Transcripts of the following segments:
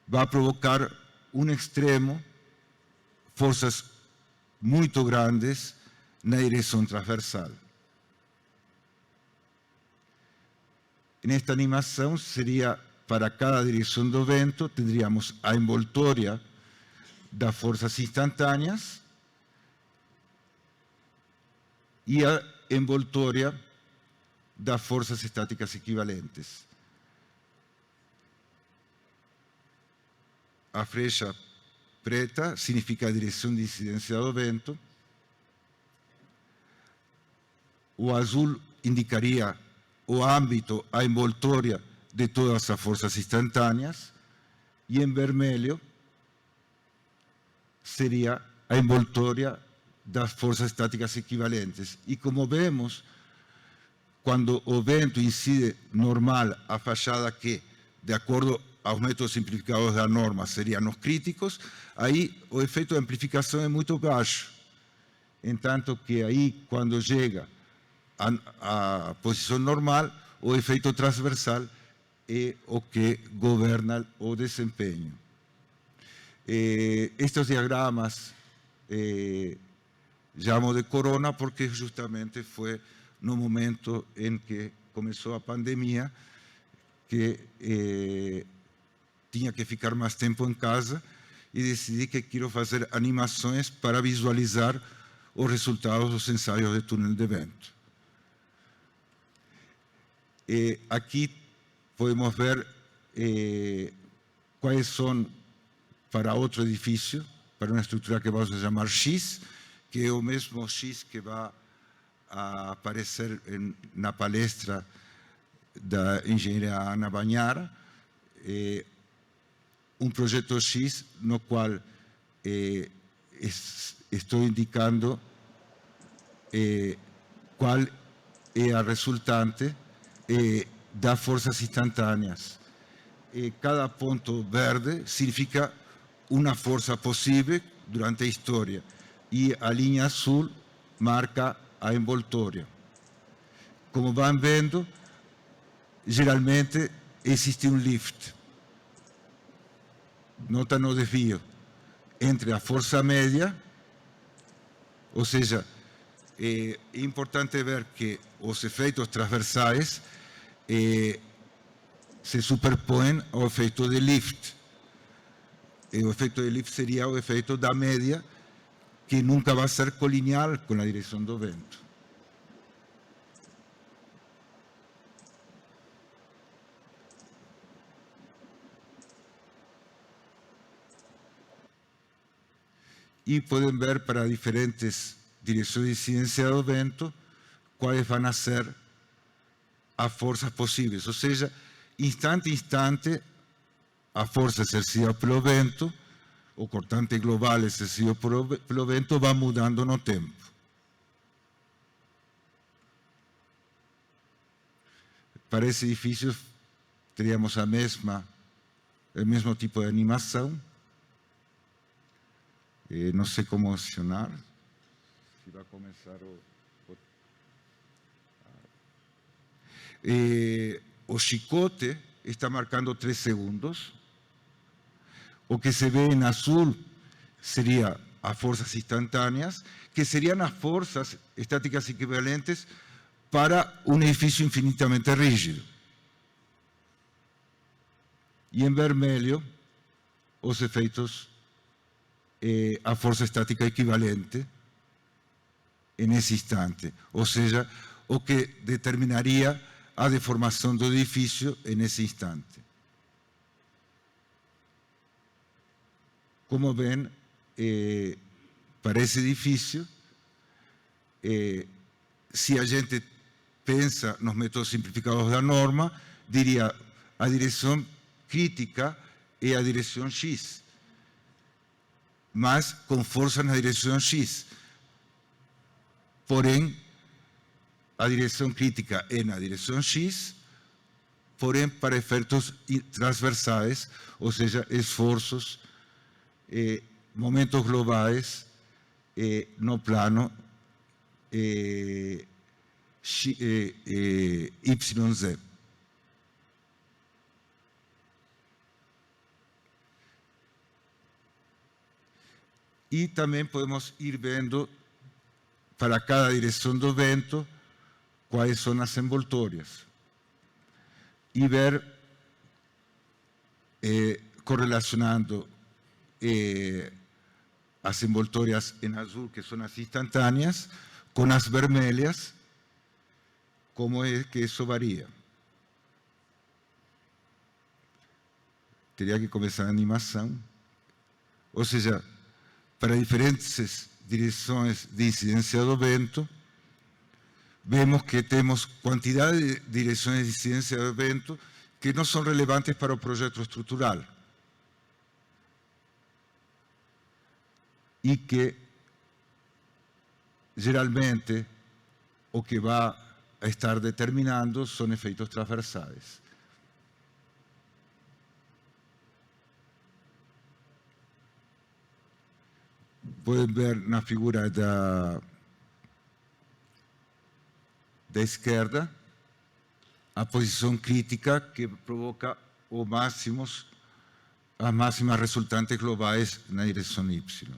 vai provocar um extremo, forças muito grandes na direção transversal. Nesta animação seria, para cada direção do vento, teríamos a envoltória das forças instantâneas e a envoltória das forças estáticas equivalentes. A flecha preta significa a direção de incidência do vento. O azul indicaria o âmbito, a envoltória de todas as forças instantâneas, e em vermelho seria a envoltória das forças estáticas equivalentes. E como vemos, quando o vento incide normal a fachada que, de acordo aos métodos simplificados da norma, seriam os críticos, aí o efeito de amplificação é muito baixo. Entanto que aí, quando chega a posição normal, o efeito transversal é o que governa o desempenho. Estes diagramas chamo de corona porque justamente foi no momento em que começou a pandemia que tinha que ficar mais tempo em casa e decidi que quero fazer animações para visualizar os resultados dos ensaios de túnel de vento. Aqui podemos ver quais são para outro edifício, para uma estrutura que vamos chamar X, que é o mesmo X que vai aparecer na palestra da engenheira Ana Bagnara, um projeto X no qual estou indicando qual é a resultante das forças instantâneas. Cada ponto verde significa uma força possível durante a história e a linha azul marca a envoltória. Como vão vendo, geralmente existe um lift. Nota no desvio entre a força média, ou seja, é importante ver que os efeitos transversais se superpõem ao efeito de lift. O efeito de lift seria o efeito da média, que nunca vai ser colineal com a direção do vento. E podem ver para diferentes direções de incidência do vento quais vão ser as forças possíveis. Ou seja, instante a instante, a força exercida pelo vento, o cortante global exercido pelo vento, vai mudando no tempo. Para esse edifício, teríamos o mesmo tipo de animação. Não sei como acionar. Se vai começar o chicote está marcando 3 segundos. O que se vê em azul seria as forças instantâneas, que seriam as forças estáticas equivalentes para um edifício infinitamente rígido. E em vermelho, os efeitos, a força estática equivalente nesse instante, ou seja, o que determinaria a deformação do edifício nesse instante. Como ven, para esse edifício, se a gente pensa nos métodos simplificados da norma, diria a direção crítica é a direção X, mas com força na direção X. Porém, a direção crítica é na direção X, porém para efeitos transversais, ou seja, esforços, momentos globais no plano YZ. E também podemos ir vendo para cada direção do vento quais são as envoltórias e ver, correlacionando as envoltórias em azul, que são as instantâneas, com as vermelhas, como é que isso varia. Teria que começar a animação. Ou seja, para diferentes direções de incidência do vento, vemos que temos quantidade de direções de incidência do vento que não são relevantes para o projeto estrutural e que, geralmente, o que vai a estar determinando são efeitos transversais. Podem ver na figura da esquerda a posição crítica que provoca as máximas resultantes globais na direção Y.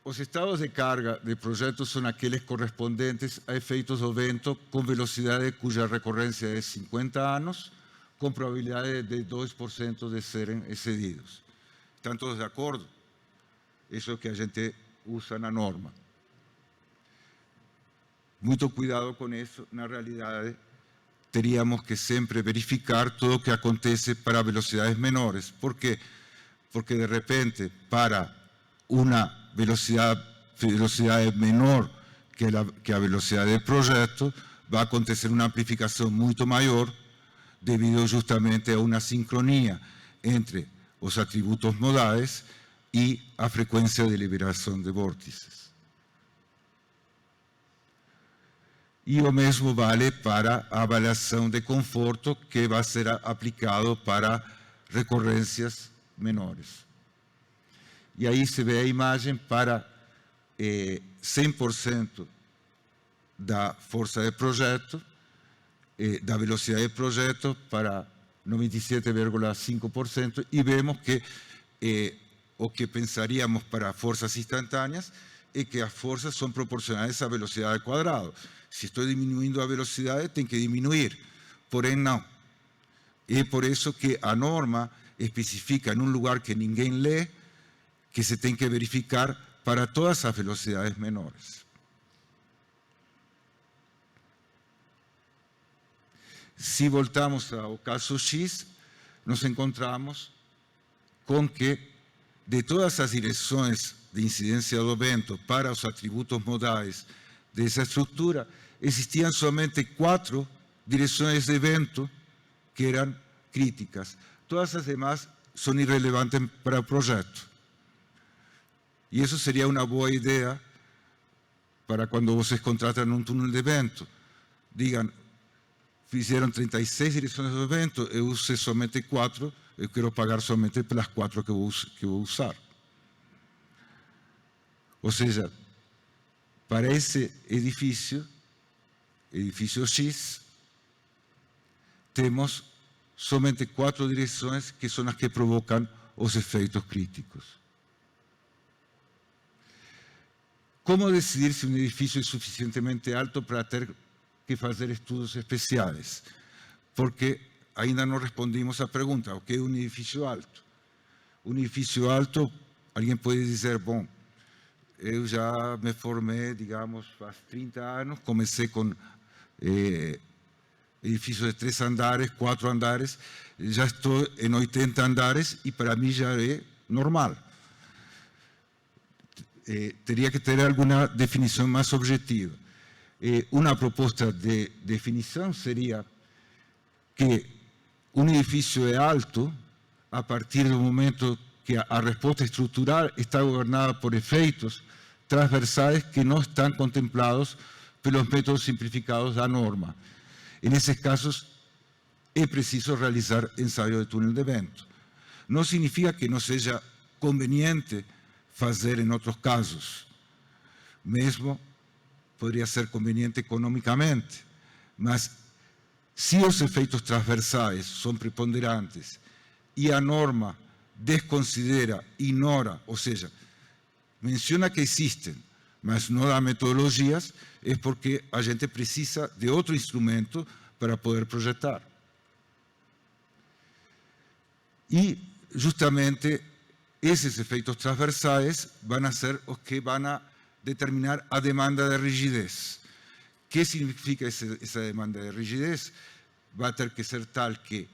Os estados de carga de projetos são aqueles correspondentes a efeitos do vento com velocidade cuja recorrência é 50 anos, com probabilidade de 2% de serem excedidos. Estão todos de acordo? Isso é o que a gente usa na norma. Muito cuidado com isso. Na realidade, teríamos que sempre verificar tudo o que acontece para velocidades menores. Por quê? Porque, de repente, para uma velocidade menor que a velocidade do projeto, vai acontecer uma amplificação muito maior, devido justamente a uma sincronia entre os atributos modais e a frequência de liberação de vórtices. E o mesmo vale para a avaliação de conforto, que vai ser aplicado para recorrências menores. E aí se vê a imagem para 100% da força de projeto, da velocidade de projeto para 97,5%, e vemos que o que pensaríamos para forças instantâneas é que as forças são proporcionais à velocidade ao quadrado. Se estou diminuindo a velocidade, tem que diminuir, porém não. É por isso que a norma especifica em um lugar que ninguém lê que se tem que verificar para todas as velocidades menores. Se voltamos ao caso X, nos encontramos com que, de todas as direções de incidência do vento para os atributos modais dessa estrutura, existiam somente 4 direções de vento que eram críticas. Todas as demais são irrelevantes para o projeto. E isso seria uma boa ideia para quando vocês contratam um túnel de vento. Digam, fizeram 36 direções do vento, eu usei somente 4, eu quero pagar somente pelas 4 que vou usar. Ou seja, para esse edifício X, temos somente 4 direções que são as que provocam os efeitos críticos. Como decidir se um edifício é suficientemente alto para ter que fazer estudos especiais? Porque ainda não respondimos à pergunta: o que é um edifício alto? Um edifício alto, alguém pode dizer, bom, eu já me formei, digamos, faz 30 anos, comecei com edifícios de 3 andares, 4 andares, já estou em 80 andares e para mim já é normal. Teria que ter alguma definição mais objetiva. Uma proposta de definição seria que um edifício é alto a partir do momento que a resposta estrutural está governada por efeitos transversais que não estão contemplados pelos métodos simplificados da norma. Nesses casos, é preciso realizar ensaio de túnel de vento. Não significa que não seja conveniente fazer em outros casos. Mesmo poderia ser conveniente economicamente, mas se os efeitos transversais são preponderantes e a norma desconsidera, ignora, ou seja, menciona que existem, mas não dá metodologias, é porque a gente precisa de outro instrumento para poder projetar. E, justamente, esses efeitos transversais vão ser os que vão determinar a demanda de rigidez. O que significa essa demanda de rigidez? Vai ter que ser tal que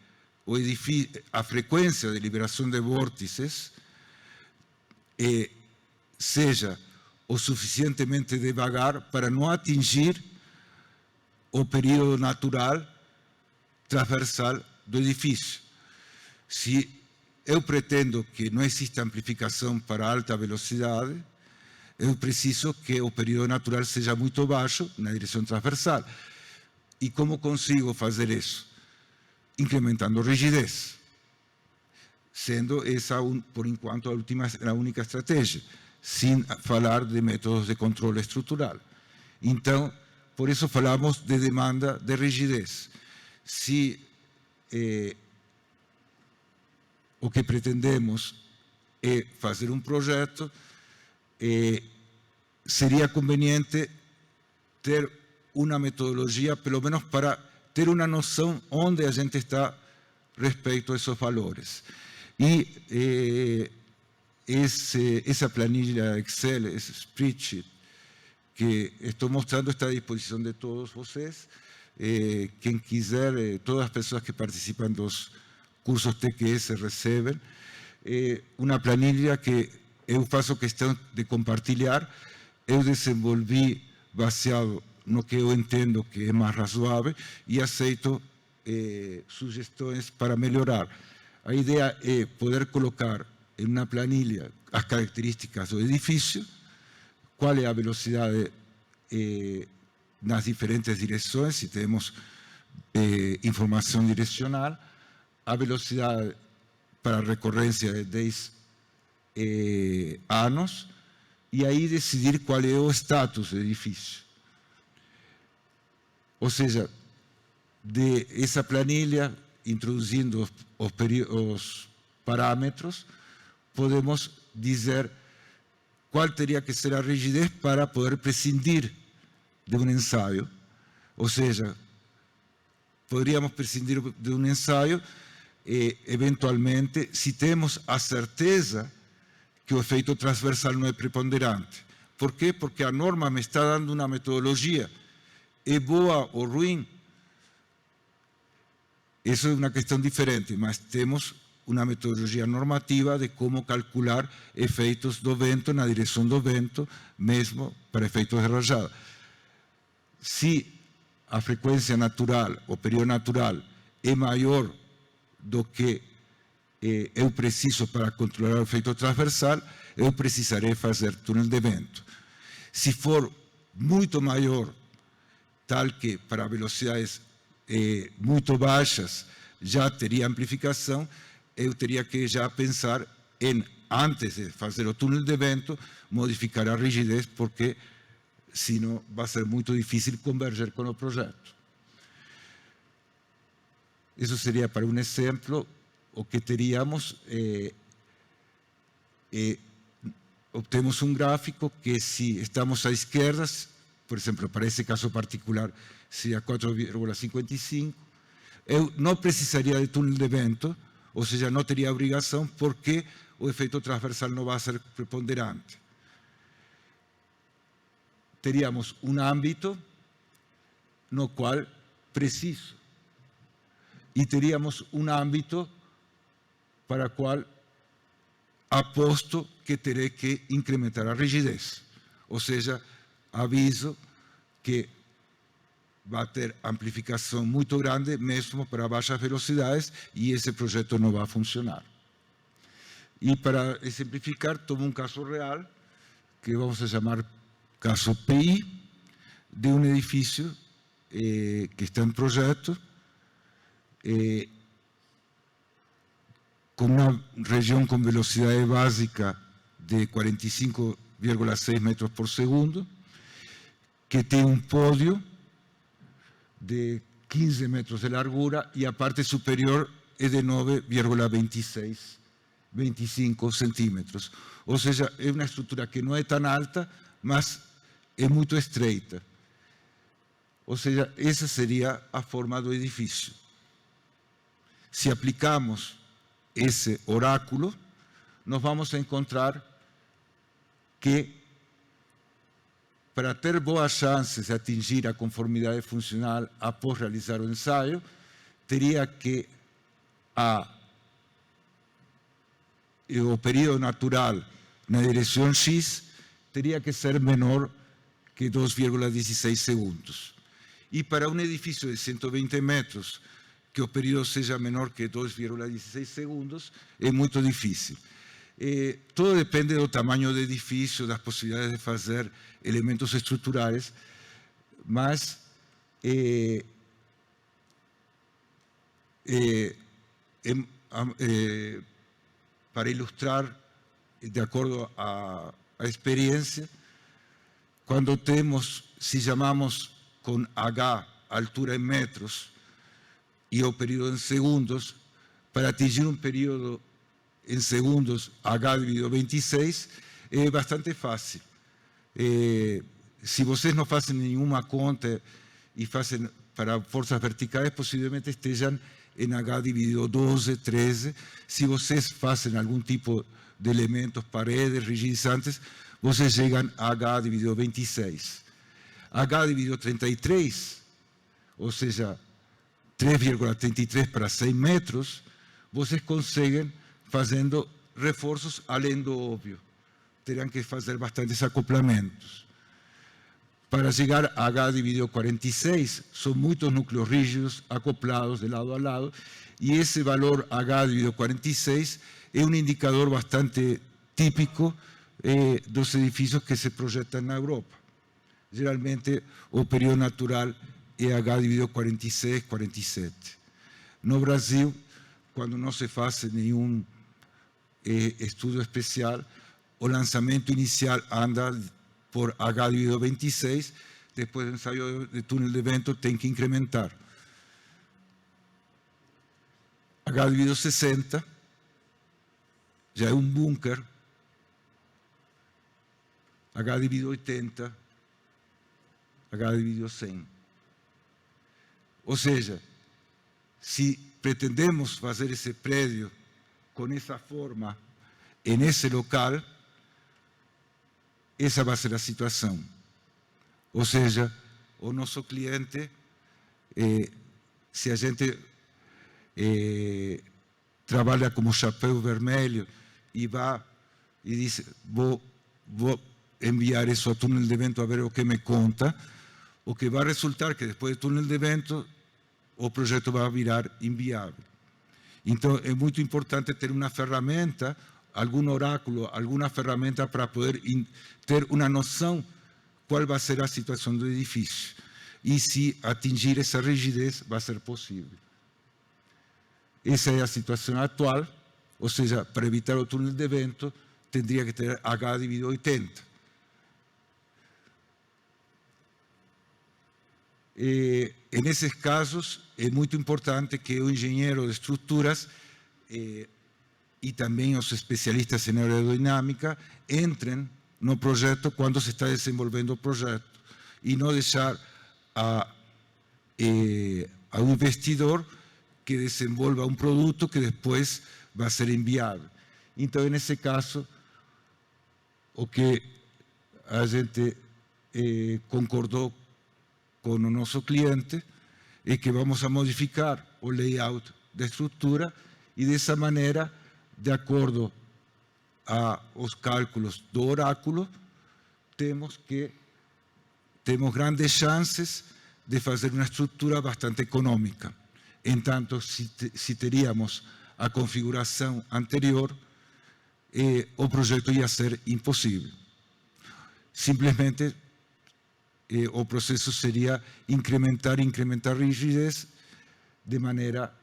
a frequência de liberação de vórtices seja o suficientemente devagar para não atingir o período natural transversal do edifício. Se eu pretendo que não exista amplificação para alta velocidade, eu preciso que o período natural seja muito baixo na direção transversal. E como consigo fazer isso? Incrementando rigidez, sendo essa, por enquanto, a única estratégia, sem falar de métodos de controle estrutural. Então, por isso falamos de demanda de rigidez. Se o que pretendemos é fazer um projeto, seria conveniente ter uma metodologia, pelo menos para ter uma noção onde a gente está respeito a esses valores. E essa planilha Excel, esse spreadsheet que estou mostrando, está à disposição de todos vocês. Quem quiser, todas as pessoas que participam dos cursos TQS recebem. Uma planilha que eu faço questão de compartilhar. Eu desenvolvi baseado no que eu entendo que é mais razoável e aceito sugestões para melhorar. A ideia é poder colocar em uma planilha as características do edifício, qual é a velocidade nas diferentes direções, se temos informação direcional, a velocidade para recorrência de 10 anos, e aí decidir qual é o status do edifício. Ou seja, de essa planilha, introduzindo os parâmetros, podemos dizer qual teria que ser a rigidez para poder prescindir de um ensaio. Ou seja, poderíamos prescindir de um ensaio, eventualmente, se temos a certeza que o efeito transversal não é preponderante. Por quê? Porque a norma me está dando uma metodologia. É boa ou ruim? Isso é uma questão diferente, mas temos uma metodologia normativa de como calcular efeitos do vento na direção do vento, mesmo para efeitos de rajada. Se a frequência natural, o período natural, é maior do que eu preciso para controlar o efeito transversal, eu precisarei fazer túnel de vento. Se for muito maior, tal que para velocidades muito baixas já teria amplificação, eu teria que já pensar em, antes de fazer o túnel de vento, modificar a rigidez, porque senão vai ser muito difícil converger com o projeto. Isso seria para um exemplo. O que teríamos, obtemos um gráfico que, se estamos à esquerda, por exemplo, para esse caso particular, seria 4,55, eu não precisaria de túnel de vento, ou seja, não teria obrigação, porque o efeito transversal não vai ser preponderante. Teríamos um âmbito no qual preciso, e teríamos um âmbito para o qual aposto que terei que incrementar a rigidez. Ou seja, aviso que vai ter amplificação muito grande, mesmo para baixas velocidades, e esse projeto não vai funcionar. E para exemplificar, tomo um caso real, que vamos a chamar caso PI, de um edifício que está em projeto, com uma região com velocidade básica de 45,6 metros por segundo, que tem um pódio de 15 metros de largura y a parte superior es de 9,25 centímetros. Ou seja, é uma estrutura que não é tão alta, mas é muito estreita. Ou seja, essa seria a forma do edifício. Se aplicamos esse oráculo, nós vamos encontrar que, para ter boas chances de atingir a conformidade funcional após realizar o ensaio, teria que o período natural na direção X teria que ser menor que 2,16 segundos. E para um edifício de 120 metros, que o período seja menor que 2,16 segundos, é muito difícil. Tudo depende do tamanho do edifício, das possibilidades de fazer elementos estruturais, mas para ilustrar, de acordo à experiência, quando temos, se chamamos com H, altura em metros, e o período em segundos, para atingir um período em segundos, H dividido 26, é bastante fácil. Se vocês não fazem nenhuma conta e fazem para forças verticais, possivelmente estejam em H dividido 12, 13. Se vocês fazem algum tipo de elementos, paredes, rigidizantes, vocês chegam a H dividido 26. H dividido 33, ou seja, 3,33 para 100 metros, vocês conseguem fazendo reforços além do óbvio. Terão que fazer bastantes acoplamentos. Para chegar a H dividido 46, são muitos núcleos rígidos acoplados de lado a lado, e esse valor H dividido 46 é um indicador bastante típico dos edifícios que se projetam na Europa. Geralmente, o período natural é H dividido 46, 47. No Brasil, quando não se faz nenhum estudo especial, o lançamento inicial anda por H dividido 26, depois do ensaio de túnel de vento tem que incrementar. H dividido 60 já é um bunker. H dividido 80, H dividido 100. Ou seja, se pretendemos fazer esse prédio com essa forma, nesse local, essa vai ser a situação. Ou seja, o nosso cliente, se a gente trabalha como chapéu vermelho e vai e diz, vou enviar isso ao túnel de vento a ver o que me conta, o que vai resultar que depois do túnel de vento o projeto vai virar inviável. Então, é muito importante ter uma ferramenta, algum oráculo, alguma ferramenta para poder ter uma noção qual vai ser a situação do edifício e se atingir essa rigidez vai ser possível. Essa é a situação atual, ou seja, para evitar o túnel de vento, teria que ter H dividido 80. Nesses casos, é muito importante que o engenheiro de estruturas e também os especialistas em aerodinâmica entrem no projeto quando se está desenvolvendo o projeto e não deixar ao investidor que desenvolva um produto que depois vai ser inviável. Então, nesse caso, o que a gente concordou com o nosso cliente é que vamos a modificar o layout da estrutura e, dessa maneira, de acordo aos cálculos do oráculo, temos grandes chances de fazer uma estrutura bastante econômica. Entanto, se teríamos a configuração anterior, o projeto ia ser impossível. Simplesmente, o processo seria incrementar rigidez de maneira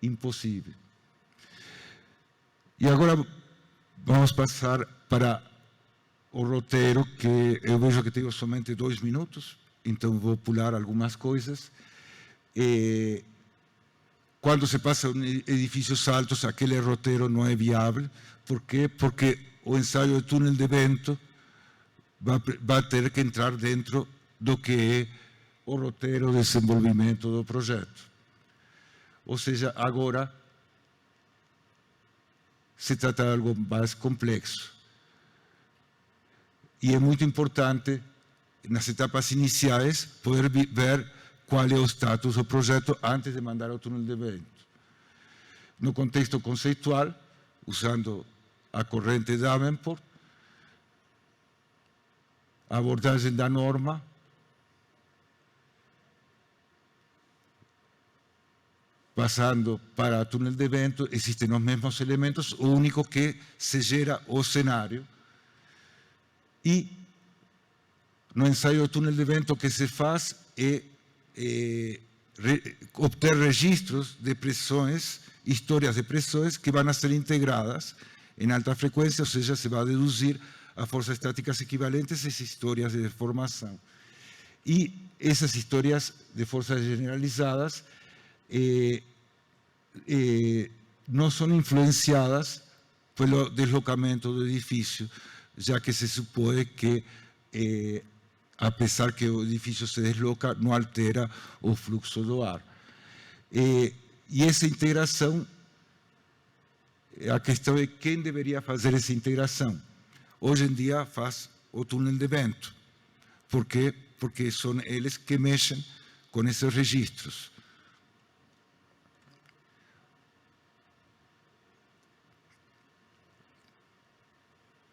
impossível. E agora vamos passar para o roteiro, que eu vejo que tenho somente 2 minutos, então vou pular algumas coisas. Quando se passa em edifícios altos, aquele roteiro não é viável. Por quê? Porque o ensaio de túnel de vento vai ter que entrar dentro do que é o roteiro de desenvolvimento do projeto. Ou seja, agora se trata de algo mais complexo. E é muito importante, nas etapas iniciais, poder ver qual é o status do projeto antes de mandar ao túnel de vento. No contexto conceitual, usando a corrente Davenport, a abordagem da norma passando para o túnel de vento, existem os mesmos elementos, o único que se gera o cenário. E no ensaio do túnel de vento o que se faz é obter registros de pressões, histórias de pressões que vão a ser integradas em alta frequência, ou seja, se vai deduzir a forças estáticas equivalentes às histórias de deformação. E essas histórias de forças generalizadas não são influenciadas pelo deslocamento do edifício, já que se supõe que, apesar que o edifício se desloca, não altera o fluxo do ar. E essa integração, a questão é quem deveria fazer essa integração. Hoje em dia faz o túnel de vento. Por quê? Porque são eles que mexem com esses registros.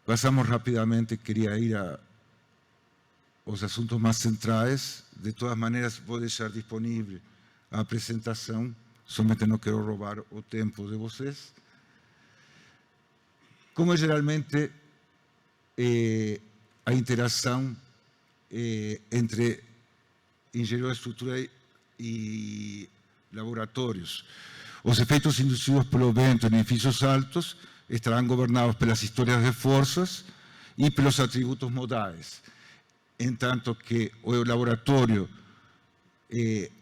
Passamos rapidamente, queria ir aos assuntos mais centrais. De todas maneiras, vou deixar disponível a apresentação, somente não quero roubar o tempo de vocês. Como geralmente a interação entre engenharia de estrutura e laboratórios. Os efeitos induzidos pelo vento em edifícios altos estarão governados pelas histórias de forças e pelos atributos modais, entanto que o laboratório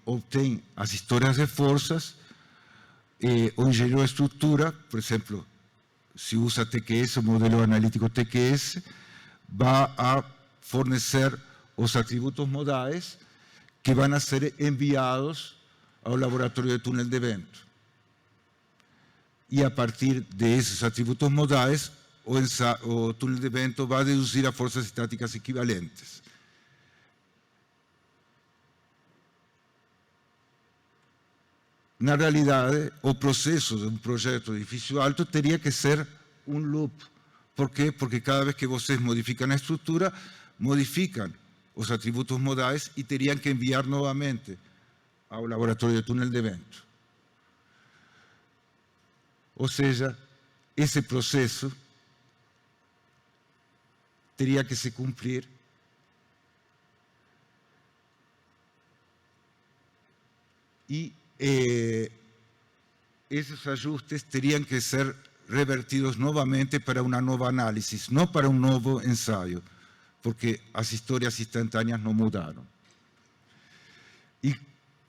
obtém as histórias de forças, o engenheiro de estrutura, por exemplo, se usa TQS, o modelo analítico TQS, vai a fornecer os atributos modais que vão a ser enviados ao laboratório de túnel de vento. E a partir desses atributos modais, o túnel de vento vai deduzir a forças estáticas equivalentes. Na realidade, o processo de um projeto de edifício alto teria que ser um loop. Por quê? Porque cada vez que vocês modificam a estrutura, modificam os atributos modais e teriam que enviar novamente ao laboratório de túnel de vento. Ou seja, esse processo teria que se cumprir e esses ajustes teriam que ser revertidos novamente para uma nova análise, não para um novo ensaio, porque as histórias instantâneas não mudaram. E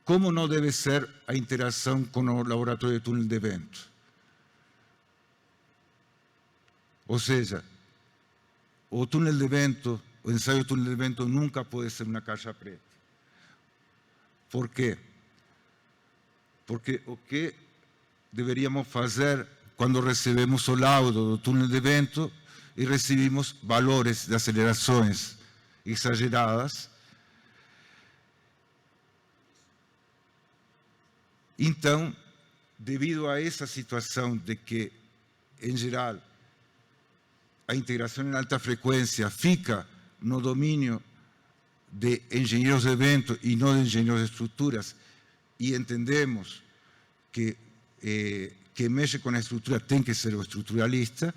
como não deve ser a interação com o laboratório de túnel de vento? Ou seja, o túnel de vento, o ensaio de túnel de vento nunca pode ser uma caixa preta. Por quê? Porque o que deveríamos fazer quando recebemos o laudo do túnel de vento e recebemos valores de acelerações exageradas, então, devido a essa situação de que, em geral, a integração em alta frequência fica no domínio de engenheiros de vento e não de engenheiros de estruturas, e entendemos que quem mexe com a estrutura tem que ser o estruturalista,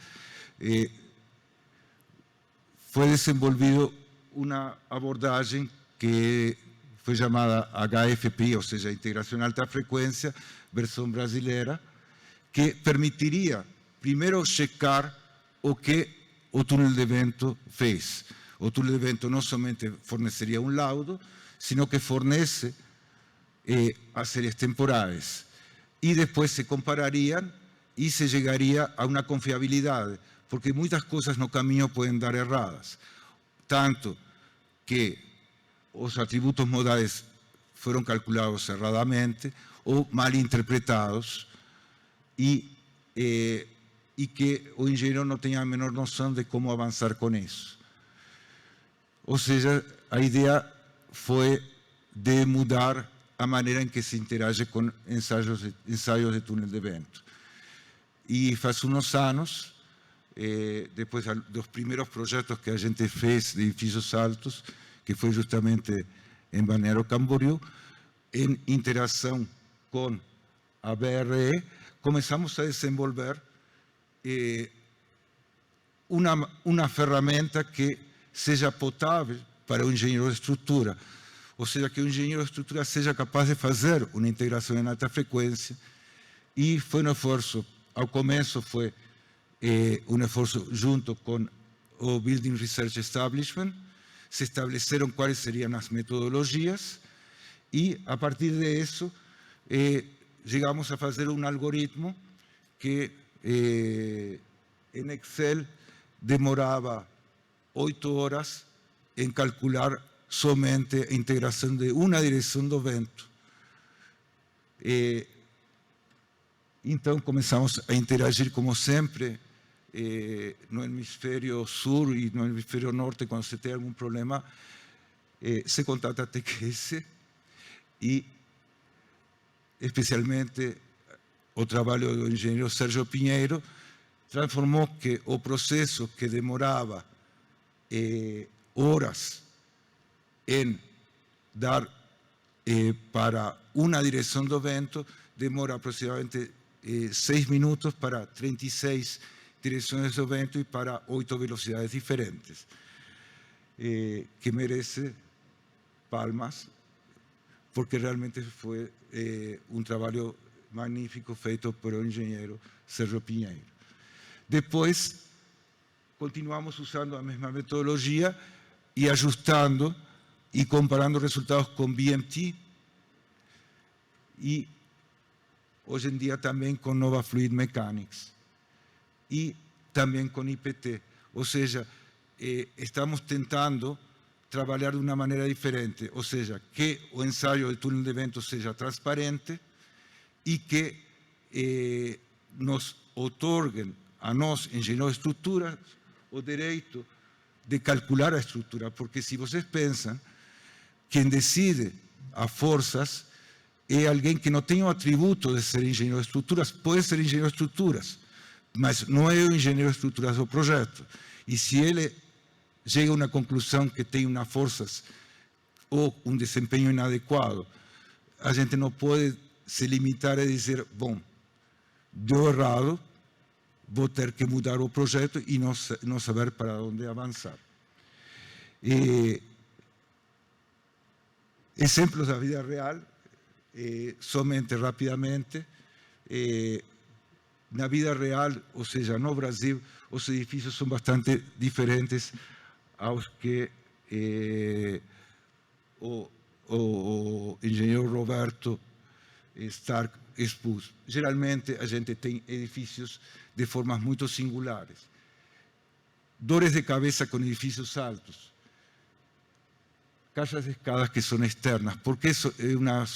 foi desenvolvido uma abordagem que foi chamada HFPI, ou seja, integração em alta frequência, versão brasileira, que permitiria, primeiro, checar o que o túnel de vento fez. O túnel de vento não somente forneceria um laudo, sino que fornece a séries temporais. E depois se comparariam e se chegaria a uma confiabilidade, porque muitas coisas no caminho podem dar erradas. Tanto que os atributos modais foram calculados erradamente ou mal interpretados e que o engenheiro não tem a menor noção de como avançar com isso. Ou seja, a ideia foi de mudar a maneira em que se interage com ensaios de túnel de vento. E faz uns anos, depois dos primeiros projetos que a gente fez de edifícios altos, que foi justamente em Balneário Camboriú, em interação com a BRE, começamos a desenvolver uma ferramenta que seja potável para o engenheiro de estrutura, ou seja, que o engenheiro de estrutura seja capaz de fazer uma integração em alta frequência. E foi um esforço, ao começo foi um esforço junto com o Building Research Establishment, se estabeleceram quais seriam as metodologias e, a partir disso, chegamos a fazer um algoritmo que em Excel demorava 8 horas em calcular somente a integração de uma direção do vento. Então, começamos a interagir, como sempre, no hemisfério sul e no hemisfério norte. Quando se tem algum problema, se contata a TQS e, especialmente, o trabalho do engenheiro Sérgio Pinheiro transformou que o processo que demorava horas em dar para uma direção do vento, demora aproximadamente 6 minutos para 36 direções do vento e para 8 velocidades diferentes, que merece palmas, porque realmente foi um trabalho magnífico feito por o engenheiro Sérgio Pinheiro. Depois, continuamos usando a mesma metodologia e ajustando e comparando resultados com BMT e, hoje em dia, também com Nova Fluid Mechanics e também com IPT. Ou seja, estamos tentando trabalhar de uma maneira diferente, ou seja, que o ensaio de túnel de vento seja transparente e que nos otorguem a nós, engenheiros de estruturas, o direito de calcular a estrutura, porque se vocês pensam, quem decide as forças é alguém que não tem o atributo de ser engenheiro de estruturas, pode ser engenheiro de estruturas, mas não é o engenheiro de estruturas do projeto. E se ele chega a uma conclusão que tem umas forças ou um desempenho inadequado, a gente não pode se limitar a dizer, bom, deu errado, vou ter que mudar o projeto e não saber para onde avançar. Exemplos da vida real, somente rapidamente. Na vida real, ou seja, no Brasil, os edifícios são bastante diferentes aos que o engenheiro Roberto Stark expôs. Geralmente, a gente tem edifícios de formas muito singulares. Dores de cabeça com edifícios altos. Caixas de escadas que são externas. Por que isso é uma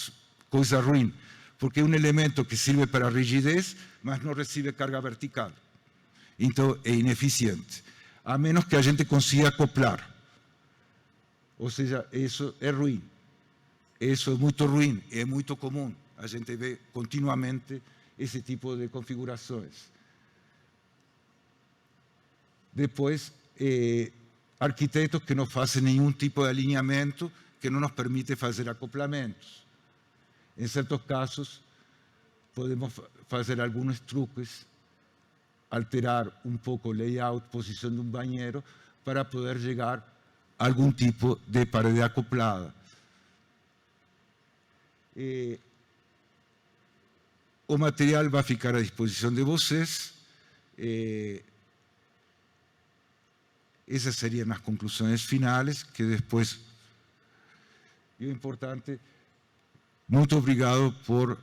coisa ruim? Porque é um elemento que serve para rigidez, mas não recebe carga vertical. Então, é ineficiente. A menos que a gente consiga acoplar. Ou seja, isso é ruim. Isso é muito ruim, é muito comum. A gente vê continuamente esse tipo de configurações. Depois, arquitetos que não fazem nenhum tipo de alinhamento, que não nos permite fazer acoplamentos. Em certos casos, podemos fazer alguns truques, alterar um pouco o layout, posição de um banheiro, para poder chegar a algum tipo de parede acoplada. O material vai ficar à disposição de vocês. Essas seriam as conclusões finais, que depois, e o importante, Muito obrigado por